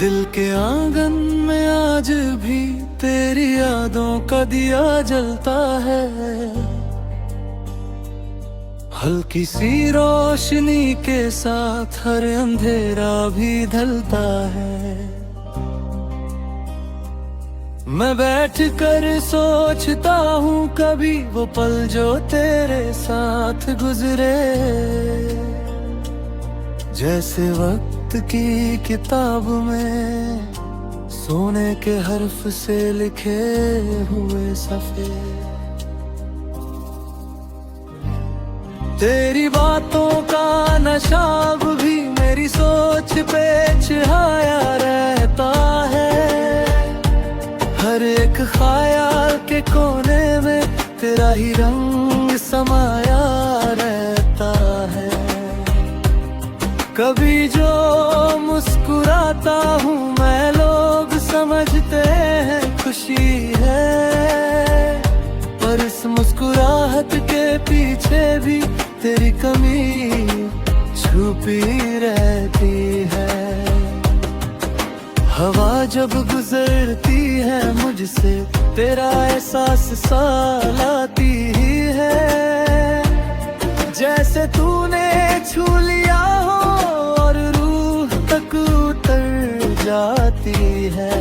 दिल के आंगन में आज भी तेरी यादों का दिया जलता है। हल्की सी रोशनी के साथ हर अंधेरा भी ढलता है। मैं बैठ कर सोचता हूँ कभी वो पल जो तेरे साथ गुजरे, जैसे वक्त की किताब में सोने के हर्फ से लिखे हुए सफ़े। तेरी बातों का नशा भी मेरी सोच पे छाया रहता है। हर एक ख्याल के कोने में तेरा ही रंग समाया रहता है। कभी जो मुस्कुराता हूँ मैं लोग समझते हैं खुशी है, पर इस मुस्कुराहट के पीछे भी तेरी कमी छुपी रहती है। हवा जब गुजरती है मुझसे तेरा एहसास सा लाती ही है, जैसे तूने छू लिया हो और रूह तक उतर जाती है।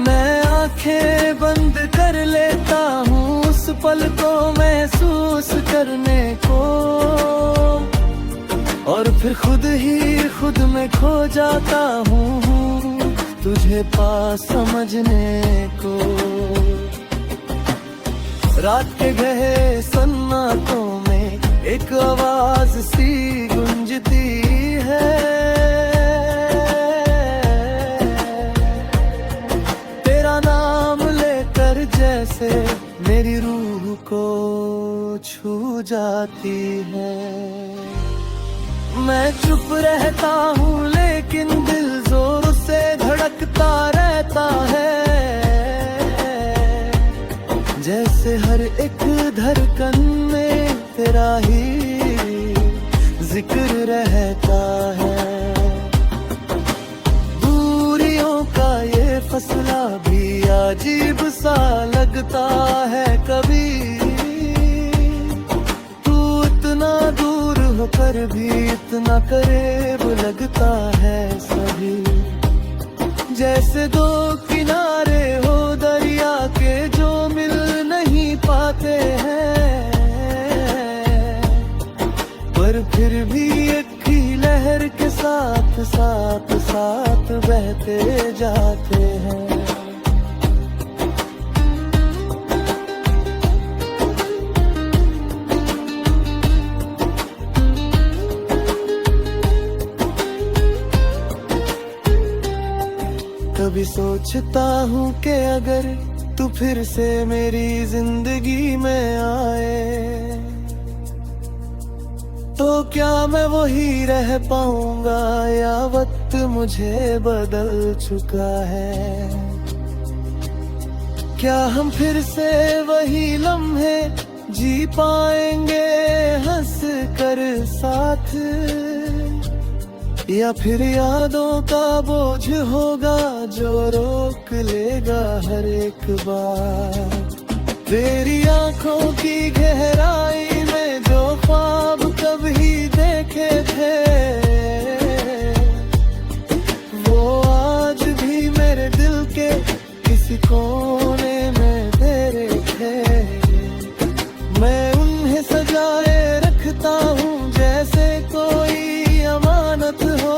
मैं आंखें बंद कर लेता हूँ उस पल को महसूस करने को, और फिर खुद ही खुद में खो जाता हूँ तुझे पास समझने को। रात के गहरे सन्नाटों में एक आवाज सी गूंजती है, तेरा नाम लेकर जैसे मेरी रूह को छू जाती है। मैं चुप रहता हूँ लेकिन दिल जोर से धड़कता रहता है, जैसे हर एक धड़कन में तेरा ही जिक्र रहता है। दूरियों का ये फसला भी अजीब सा लगता है कभी, पर भी इतना करीब लगता है सभी। जैसे दो किनारे हो दरिया के जो मिल नहीं पाते हैं, पर फिर भी एक ही लहर के साथ साथ साथ बहते जाते हैं। कभी सोचता हूँ कि अगर तू फिर से मेरी जिंदगी में आए तो क्या मैं वही रह पाऊंगा या वक्त मुझे बदल चुका है। क्या हम फिर से वही लम्हे जी पाएंगे हंस कर साथ, या फिर यादों का बोझ होगा जो रोक लेगा हर एक बार। तेरी आंखों की गहराई में जो ख्वाब कभी देखे थे वो आज भी मेरे दिल के किसी कोने में तेरे थे। मैं उन्हें सजाए रखता हूँ जैसे कोई अमानत हो,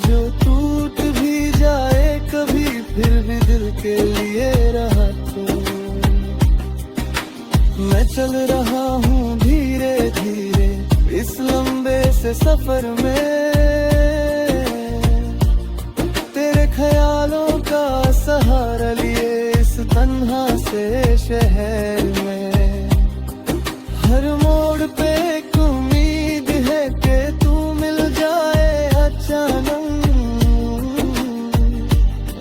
जो टूट भी जाए कभी फिर भी दिल के लिए रहा तो। मैं चल रहा हूँ धीरे धीरे इस लंबे से सफर में, तेरे ख्यालों का सहारा लिए इस तन्हा से शहर में। हर मोड़ पे एक उम्मीद है कि तू मिल जाए अचानक,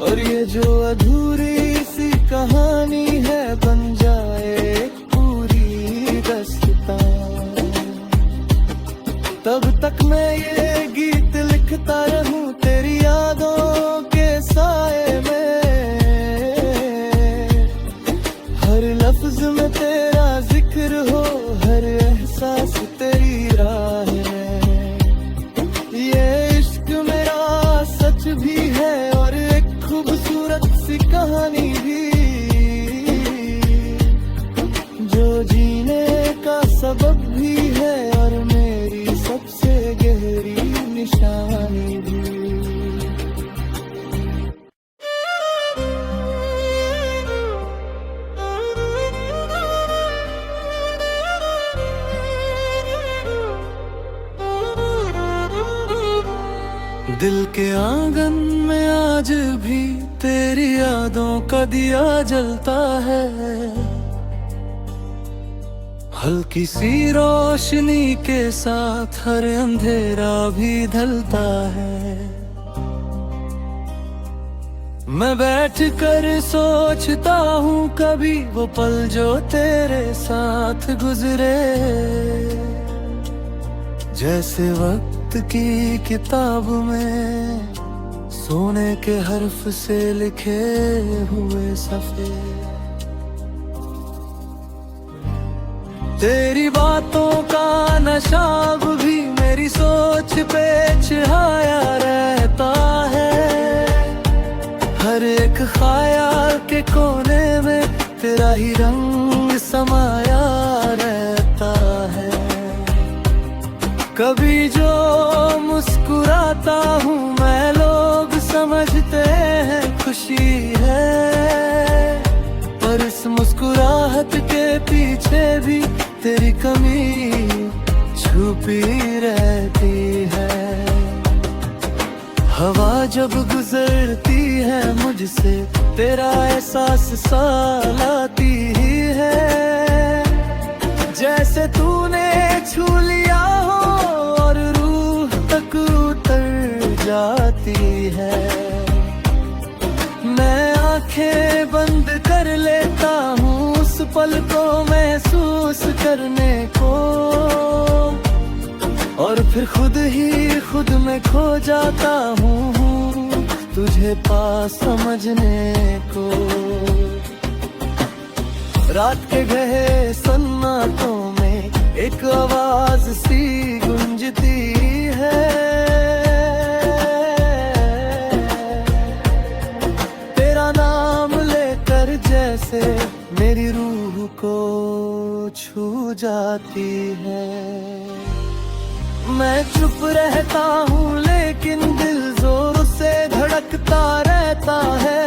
और ये जो अधूरी सी कहानी है बन जाए एक पूरी दास्तां। तब तक मैं ये गीत लिखता रहूं तेरी यादों के साए में, हर लफ्ज में तेरा जिक्र हो, हर एहसास तेरी राह में। ये इश्क मेरा सच भी है और एक खूबसूरत सी कहानी भी, जो जीने का सबब भी है और मेरी सबसे गहरी निशानी भी। दिल के आंगन में आज भी तेरी यादों का दिया जलता है, हल्की सी रोशनी के साथ हर अंधेरा भी ढलता है। मैं बैठ कर सोचता हूँ कभी वो पल जो तेरे साथ गुजरे, जैसे वक्त की किताब में सोने के हर्फ से लिखे हुए सफ़े। तेरी बातों का नशा भी मेरी सोच पे छाया रहता है, हर एक ख्याल के कोने में तेरा ही रंग समाया रहता है। कभी जो मुस्कुराता हूँ मैं लोग समझते हैं खुशी है, पर इस मुस्कुराहट के पीछे भी तेरी कमी छुपी रहती है। हवा जब गुजरती है मुझसे तेरा एहसास सा लाती ही है, जैसे तूने छू लिया हो और रूह तक उतर जाती है। मैं आंखें बंद कर लेता हूँ उस पल को महसूस करने को, और फिर खुद ही खुद में खो जाता हूँ तुझे पास समझने को। रात के गहरे सन्नाटों में एक आवाज सी गूंजती है, तेरा नाम लेकर जैसे मेरी रूह को छू जाती है। मैं चुप रहता हूँ लेकिन दिल जोर से धड़कता रहता है,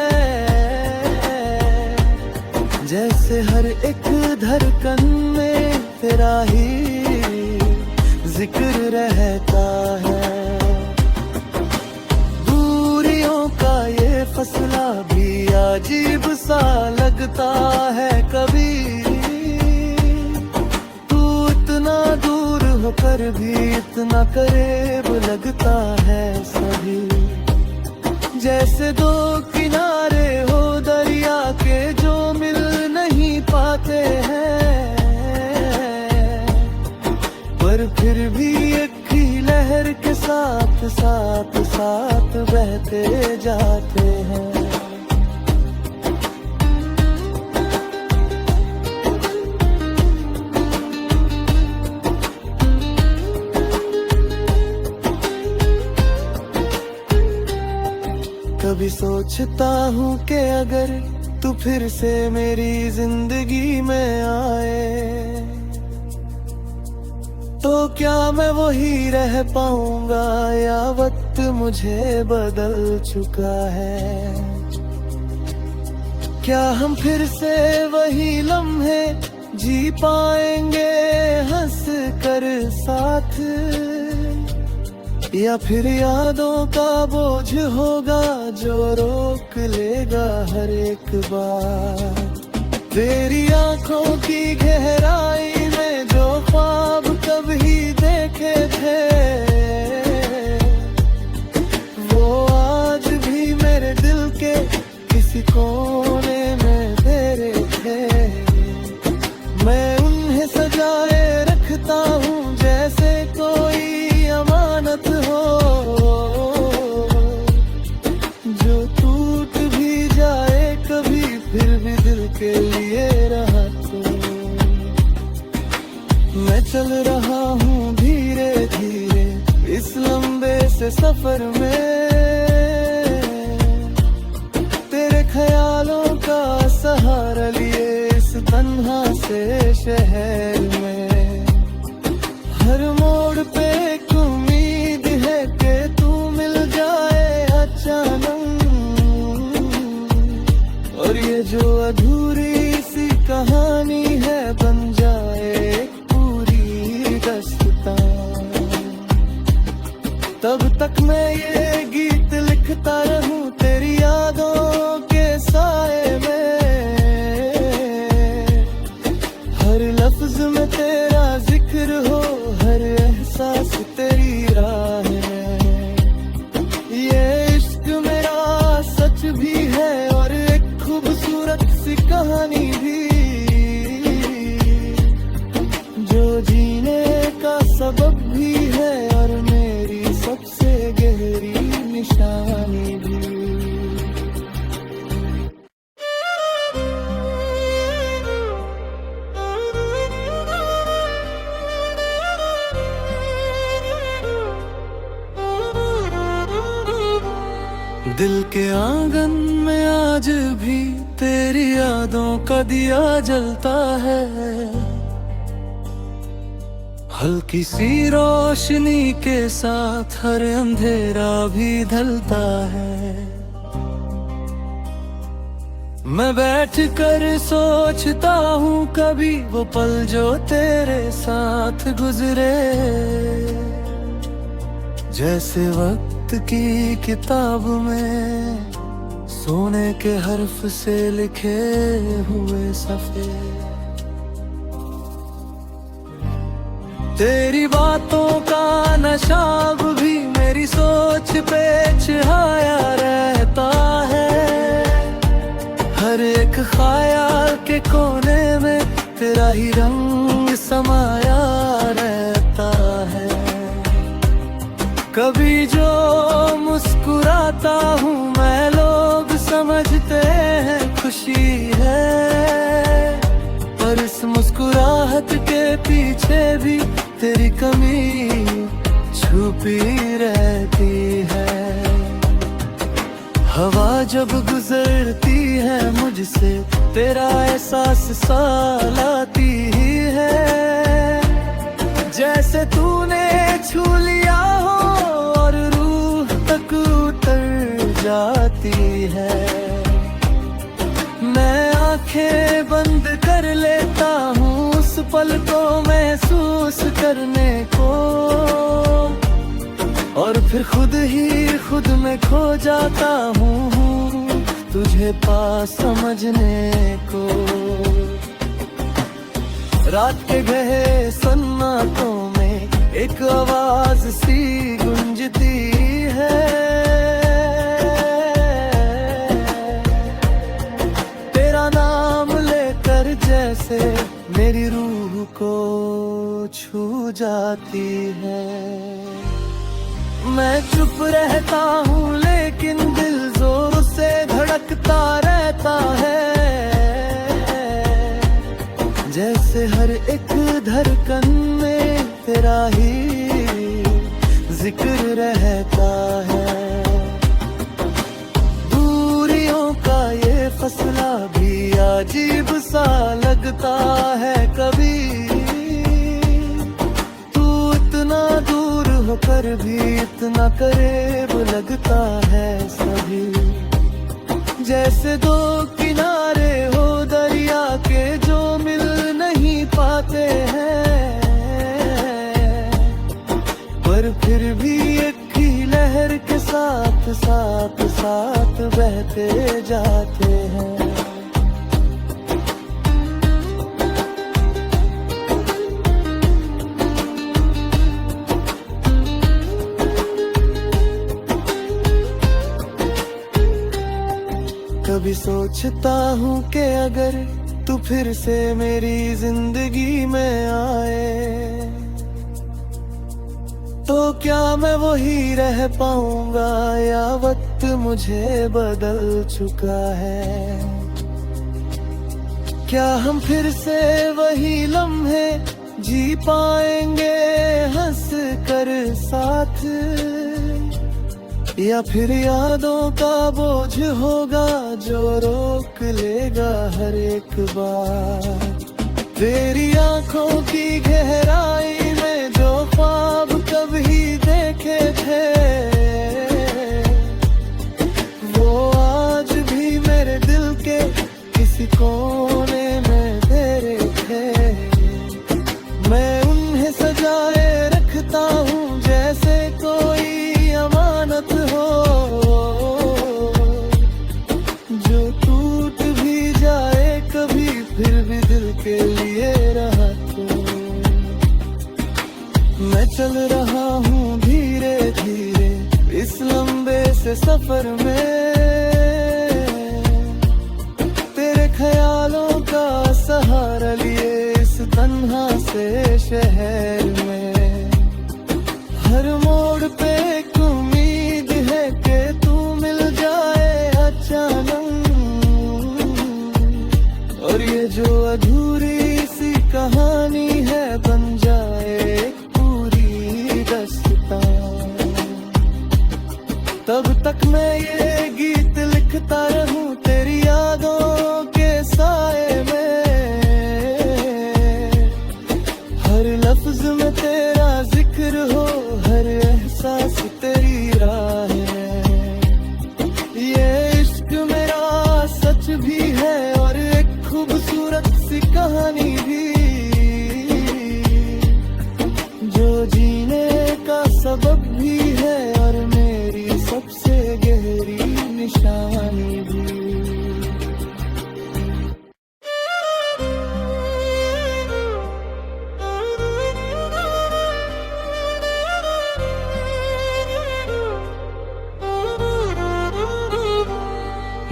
जैसे हर एक धड़कन में तेरा ही जिक्र रहता है। दूरियों का ये फसला भी अजीब सा लगता है कभी, तू इतना दूर होकर भी इतना करीब लगता है सभी, जैसे दो किनारे हो दरिया के जो मिल नहीं पाते हैं, पर फिर भी एक ही लहर के साथ साथ साथ बहते जाते हैं। कभी सोचता हूँ कि अगर तू फिर से मेरी जिंदगी में आए तो क्या मैं वही रह पाऊंगा या वक्त मुझे बदल चुका है। क्या हम फिर से वही लम्हे जी पाएंगे हंस कर साथ, या फिर यादों का बोझ होगा जो रोक लेगा हर एक बार। तेरी आंखों की गहराई में जो ख्वाब कभी देखे थे वो आज भी मेरे दिल के किसी कोने में तेरे थे। मैं उन्हें सजाए रखता हूँ जैसे कोई अमानत हो, चल रहा हूँ धीरे धीरे इस लंबे से सफर में, तेरे ख्यालों का सहारा लिए इस तन्हा से शहर में। हर मोड़ पे एक उम्मीद है कि तू मिल जाए अचानक, और ये जो अधूरी सी कहानी है बन जाए एक पूरी दास्तां। तब तक मैं ये गीत लिखता रहूं तेरी यादों के साए में, हर लफ्ज में तेरा जिक्र हो, हर एहसास तेरी राह में। ये इश्क मेरा सच भी है और एक खूबसूरत सी कहानी भी, जो जीने का सबब भी है और मेरी सबसे गहरी निशानी भी। दिल के आंगन में आज भी तेरी यादों का दिया जलता है, हल्की सी रोशनी के साथ हर अंधेरा भी ढलता है। मैं बैठ कर सोचता हूँ कभी वो पल जो तेरे साथ गुजरे, जैसे वक्त की किताब में सोने के हर्फ से लिखे हुए सफ़े। तेरी बातों का नशा भी मेरी सोच पे छाया रहता है, हर एक ख्याल के कोने में तेरा ही रंग समाया रहता है। कभी जो मुस्कुराता हूँ मैं लोग समझते हैं खुशी है, पर इस मुस्कुराहट के पीछे भी तेरी कमी छुपी रहती है। हवा जब गुजरती है मुझसे तेरा एहसास सा लाती ही है, जैसे तूने छू लिया हो और रूह तक उतर जाती है। मैं आंखें बंद कर लेता हूँ उस पल को महसूस करने को, और फिर खुद ही खुद में खो जाता हूँ तुझे पास समझने को। रात के गहरे सन्नाटों में एक आवाज सी गूंजती है, तेरा नाम लेकर जैसे मेरी रूह को छू जाती है। मैं चुप रहता हूँ लेकिन दिल जोर से धड़कता रहता है, जैसे हर एक धड़कन में तेरा ही जिक्र रहता है। दूरियों का ये फसला भी अजीब सा लगता है कभी, तू इतना दूर होकर भी इतना करीब लगता है सभी, जैसे दो किनारे हो दरिया के जो मिल नहीं पाते हैं, पर फिर भी एक ही लहर के साथ साथ साथ बहते जाते हैं। कभी सोचता हूँ कि अगर तू फिर से मेरी जिंदगी में आए तो क्या मैं वही रह पाऊंगा या वक्त मुझे बदल चुका है। क्या हम फिर से वही लम्हे जी पाएंगे हंस कर साथ, या फिर यादों का बोझ होगा जो रोक लेगा हर एक बार। तेरी आंखों की गहराई में जो ख्वाब कभी देखे थे, वो आज भी मेरे दिल के किसी कोने में तेरे थे। मैं उन्हें सजाए रखता हूँ जैसे कोई अमानत हो, जो टूट भी जाए कभी फिर भी दिल के लिए रहा तो। मैं चल रहा हूँ धीरे धीरे इस लंबे से सफर में, तेरे ख्यालों का सहारा लिए इस तन्हा से शहर में। हर मोड़ पे एक उम्मीद है कि तू मिल जाए अचानक, और ये जो अधूरी सी कहानी है बन जाए एक पूरी दास्तां। तब तक मैं ये गीत लिखता रहूं तेरी यादों के साए में, हर लफ्ज में तेरा जिक्र हो, हर एहसास तेरी राह है। ये इश्क मेरा सच भी है और एक खूबसूरत सी कहानी भी, जो जीने का सबब भी है और मेरी सबसे गहरी निशानी भी।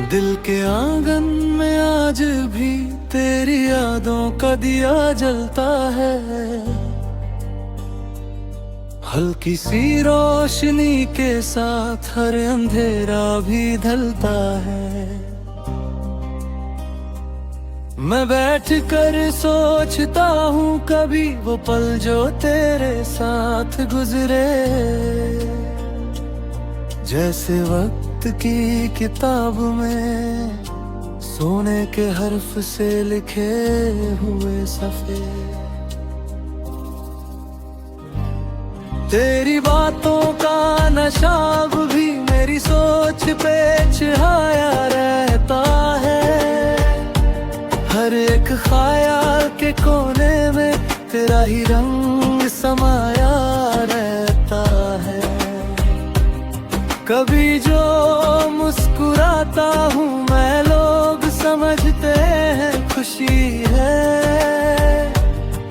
दिल के आंगन में आज भी तेरी यादों का दिया जलता है, हल्की सी रोशनी के साथ हर अंधेरा भी ढलता है। मैं बैठ कर सोचता हूँ कभी वो पल जो तेरे साथ गुजरे, जैसे वक्त की किताब में सोने के हर्फ से लिखे हुए सफ़े। तेरी बातों का नशा भी मेरी सोच पे छाया रहता है, हर एक ख्याल के कोने में तेरा ही रंग समाया रहता है। कभी जो मुस्कुराता हूँ मैं लोग समझते हैं खुशी है,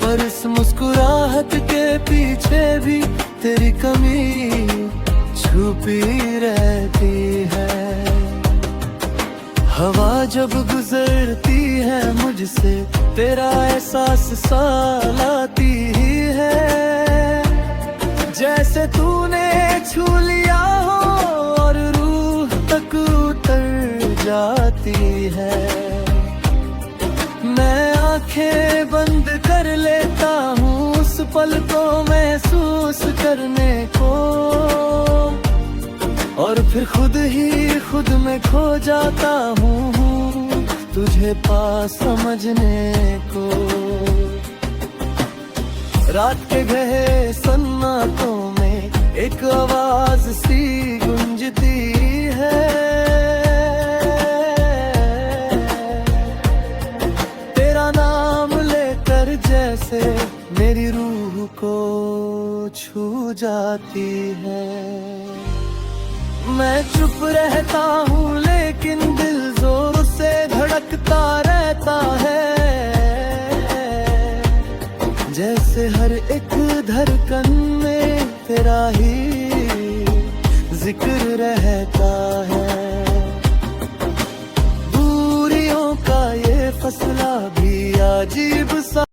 पर इस मुस्कुराहट के पीछे भी तेरी कमी छुपी रहती है। हवा जब गुजरती है मुझसे तेरा एहसास सा लाती ही है, जैसे तूने छू लिया हो और रूह तक उतर जाती है। मैं आंखें बंद कर लेता हूँ उस पल को महसूस करने को, और फिर खुद ही खुद में खो जाता हूँ तुझे पास समझने को। रात के गहरे सन्नाटों में एक आवाज सी गूंजती है, तेरा नाम लेकर जैसे मेरी रूह को छू जाती है। मैं चुप रहता हूँ लेकिन दिल जोर से धड़कता रहता है, जैसे हर एक धड़कन में तेरा ही जिक्र रहता है। दूरियों का ये फसला भी अजीब सा